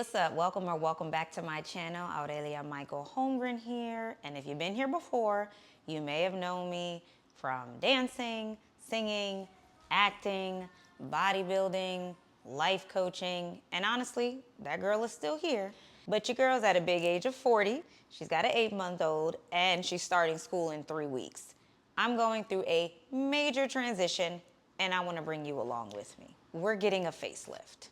What's up? Welcome or welcome back to my channel. Aurelia Michael Holmgren here. And if you've been here before, you may have known me from dancing, singing, acting, bodybuilding, life coaching, and honestly, that girl is still here. But your girl's at a big age of 40. She's got an 8-month-old and she's starting school in 3 weeks. I'm going through a major transition and I want to bring you along with me. We're getting a facelift.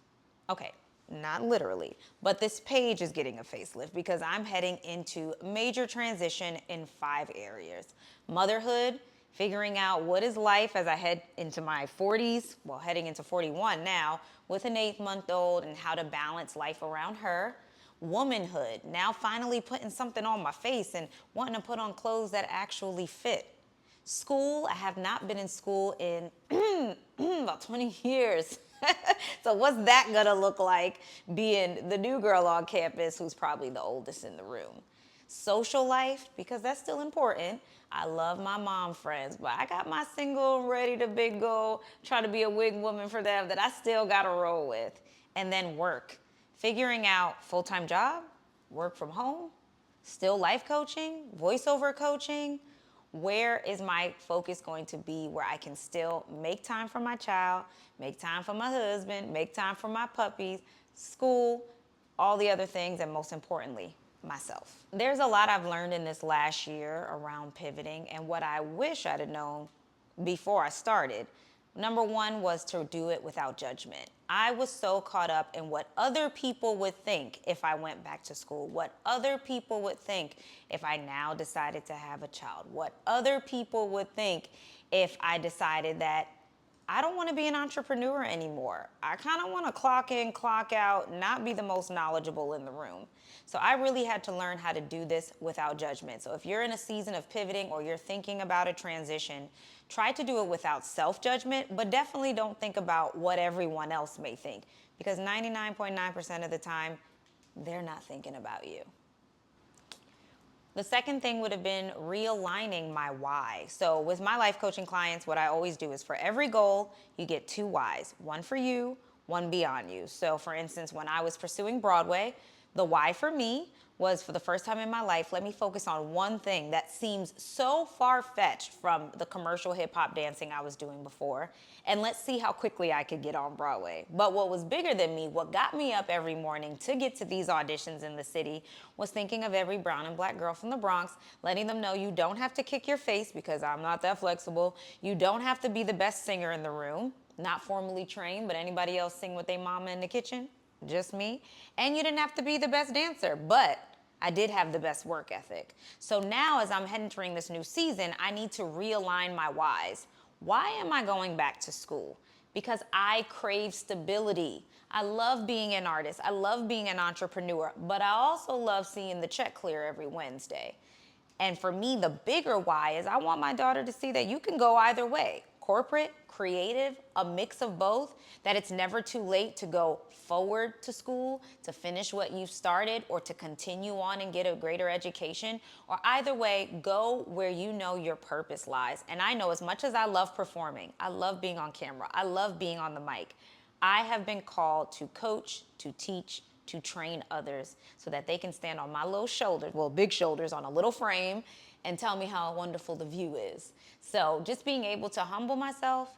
Okay, not literally, but this page is getting a facelift because I'm heading into major transition in 5 areas. Motherhood, figuring out what is life as I head into my 40s, well, heading into 41 now, with an 8-month-old and how to balance life around her. Womanhood, now finally putting something on my face and wanting to put on clothes that actually fit. School, I have not been in school in about 20 years. So what's that gonna look like being the new girl on campus who's probably the oldest in the room? Social life, because that's still important. I love my mom friends, but I got my single ready to big go, try to be a wig woman for them that I still gotta roll with. And then work, figuring out full-time job, work from home, still life coaching, voiceover coaching. Where is my focus going to be where I can still make time for my child, make time for my husband, make time for my puppies, school, all the other things, and most importantly, myself. There's a lot I've learned in this last year around pivoting and what I wish I'd have known before I started. Number one was to do it without judgment. I was so caught up in what other people would think if I went back to school, what other people would think if I now decided to have a child, what other people would think if I decided that I don't want to be an entrepreneur anymore. I kind of want to clock in, clock out, not be the most knowledgeable in the room. So I really had to learn how to do this without judgment. So if you're in a season of pivoting or you're thinking about a transition, try to do it without self-judgment, but definitely don't think about what everyone else may think, because 99.9% of the time, they're not thinking about you. The second thing would have been realigning my why. So with my life coaching clients, what I always do is for every goal, you get 2 whys, one for you, one beyond you. So for instance, when I was pursuing Broadway, the why for me was, for the first time in my life, let me focus on one thing that seems so far-fetched from the commercial hip-hop dancing I was doing before, and let's see how quickly I could get on Broadway. But what was bigger than me, what got me up every morning to get to these auditions in the city, was thinking of every brown and black girl from the Bronx, letting them know you don't have to kick your face because I'm not that flexible. You don't have to be the best singer in the room, not formally trained, but anybody else sing with their mama in the kitchen, just me. And you didn't have to be the best dancer, but I did have the best work ethic. So now as I'm entering this new season, I need to realign my whys. Why am I going back to school? Because I crave stability. I love being an artist. I love being an entrepreneur, but I also love seeing the check clear every Wednesday. And for me, the bigger why is I want my daughter to see that you can go either way. Corporate, creative, a mix of both, that it's never too late to go forward to school, to finish what you started, or to continue on and get a greater education. Or either way, go where you know your purpose lies. And I know, as much as I love performing, I love being on camera, I love being on the mic, I have been called to coach, to teach, to train others so that they can stand on my little shoulders, well, big shoulders on a little frame, and tell me how wonderful the view is. So just being able to humble myself,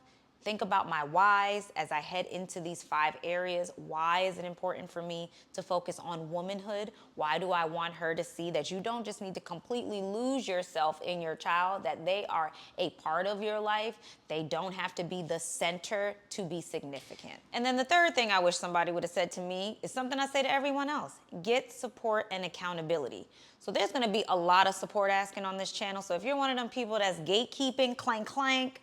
think about my whys as I head into these 5 areas. Why is it important for me to focus on womanhood? Why do I want her to see that you don't just need to completely lose yourself in your child, that they are a part of your life? They don't have to be the center to be significant. And then the third thing I wish somebody would have said to me is something I say to everyone else: get support and accountability. So there's gonna be a lot of support asking on this channel. So if you're one of them people that's gatekeeping, clank, clank,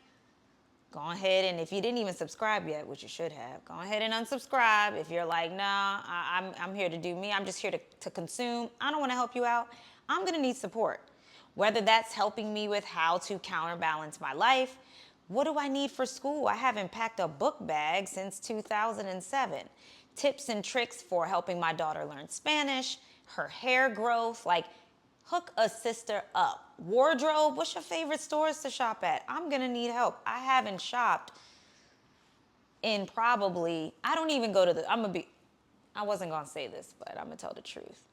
go ahead, and if you didn't even subscribe yet, which you should have, go ahead and unsubscribe. If you're like, nah, I'm here to do me, I'm just here to consume, I don't want to help you out, I'm going to need support. Whether that's helping me with how to counterbalance my life. What do I need for school? I haven't packed a book bag since 2007. Tips and tricks for helping my daughter learn Spanish, her hair growth, like hook a sister up. Wardrobe, what's your favorite stores to shop at? I'm gonna need help. I haven't shopped in probably, I don't even go to the, I wasn't gonna say this, but I'm gonna tell the truth.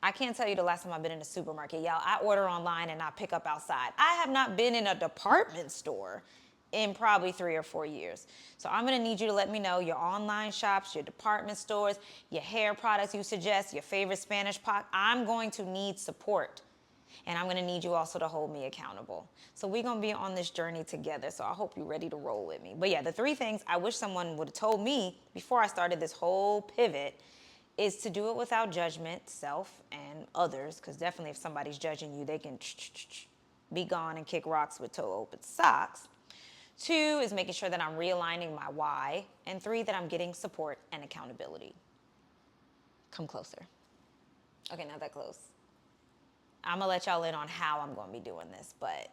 I can't tell you the last time I've been in a supermarket. Y'all, I order online and I pick up outside. I have not been in a department store in probably 3 or 4 years. So I'm gonna need you to let me know your online shops, your department stores, your hair products you suggest, your favorite Spanish pot. I'm going to need support. And I'm gonna need you also to hold me accountable. So we're gonna be on this journey together. So I hope you're ready to roll with me. But yeah, the 3 things I wish someone would have told me before I started this whole pivot is to do it without judgment, self and others, because definitely if somebody's judging you, they can be gone and kick rocks with toe open socks. 2 is making sure that I'm realigning my why. And 3, that I'm getting support and accountability. Come closer. Okay, not that close. I'm gonna let y'all in on how I'm gonna be doing this, but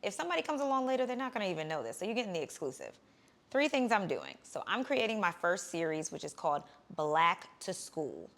if somebody comes along later, they're not gonna even know this, so you're getting the exclusive. 3 things I'm doing. So I'm creating my first series, which is called Black to School.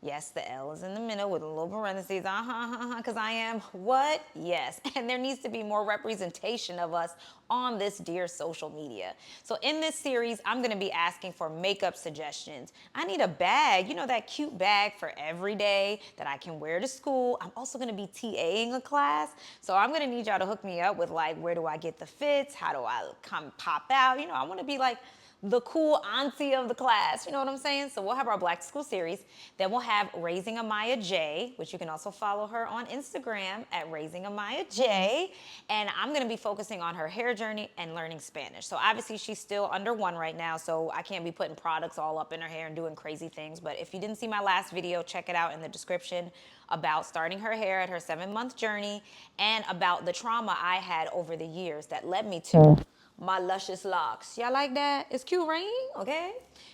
Yes, the L is in the middle with a little parentheses, because I am what? Yes, and there needs to be more representation of us on this dear social media. So in this series, I'm gonna be asking for makeup suggestions. I need a bag, you know, that cute bag for every day that I can wear to school. I'm also gonna be TAing a class, so I'm gonna need y'all to hook me up with like, where do I get the fits? How do I come pop out? You know, I wanna be like the cool auntie of the class, you know what I'm saying? So we'll have our Black School series. Then we'll have Raising Amaya J, which you can also follow her on Instagram at Raising Amaya J. And I'm gonna be focusing on her hair journey and learning Spanish. So obviously she's still under 1 right now, so I can't be putting products all up in her hair and doing crazy things. But if you didn't see my last video, check it out in the description about starting her hair at her 7-month journey and about the trauma I had over the years that led me to my luscious locks. Y'all like that? It's cute, right? Okay.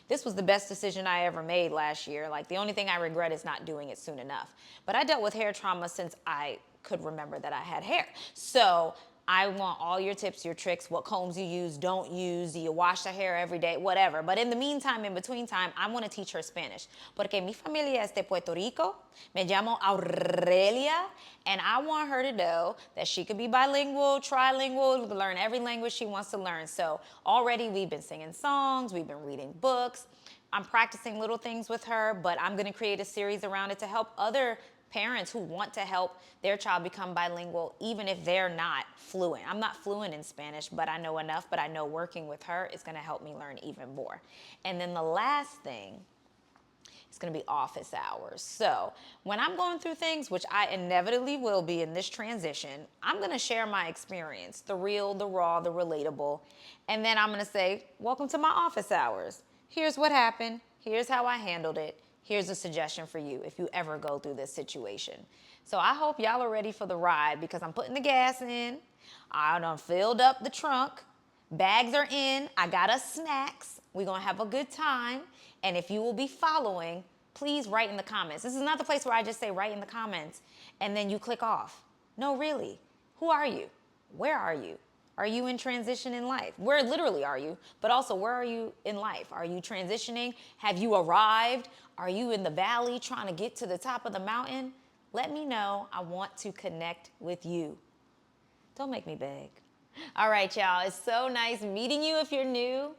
This was the best decision I ever made last year. Like, the only thing I regret is not doing it soon enough. But I dealt with hair trauma since I could remember that I had hair. So I want all your tips, your tricks, what combs you use, don't use, do you wash the hair every day, whatever. But in the meantime, in between time, I want to teach her Spanish. Porque mi familia es de Puerto Rico. Me llamo Aurelia. And I want her to know that she could be bilingual, trilingual, learn every language she wants to learn. So already we've been singing songs, we've been reading books. I'm practicing little things with her, but I'm going to create a series around it to help other parents who want to help their child become bilingual, even if they're not fluent. I'm not fluent in Spanish, but I know enough, but I know working with her is gonna help me learn even more. And then the last thing is gonna be office hours. So when I'm going through things, which I inevitably will be in this transition, I'm gonna share my experience, the real, the raw, the relatable, and then I'm gonna say, welcome to my office hours. Here's what happened, here's how I handled it, here's a suggestion for you if you ever go through this situation. So I hope y'all are ready for the ride, because I'm putting the gas in. I done filled up the trunk. Bags are in. I got us snacks. We're going to have a good time. And if you will be following, please write in the comments. This is not the place where I just say write in the comments and then you click off. No, really. Who are you? Where are you? Are you in transition in life? Where literally are you? But also, where are you in life? Are you transitioning? Have you arrived? Are you in the valley trying to get to the top of the mountain? Let me know. I want to connect with you. Don't make me beg. All right, y'all. It's so nice meeting you if you're new,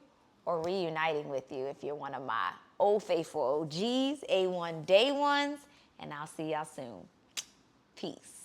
or reuniting with you if you're one of my old faithful OGs, A1 day ones, and I'll see y'all soon. Peace.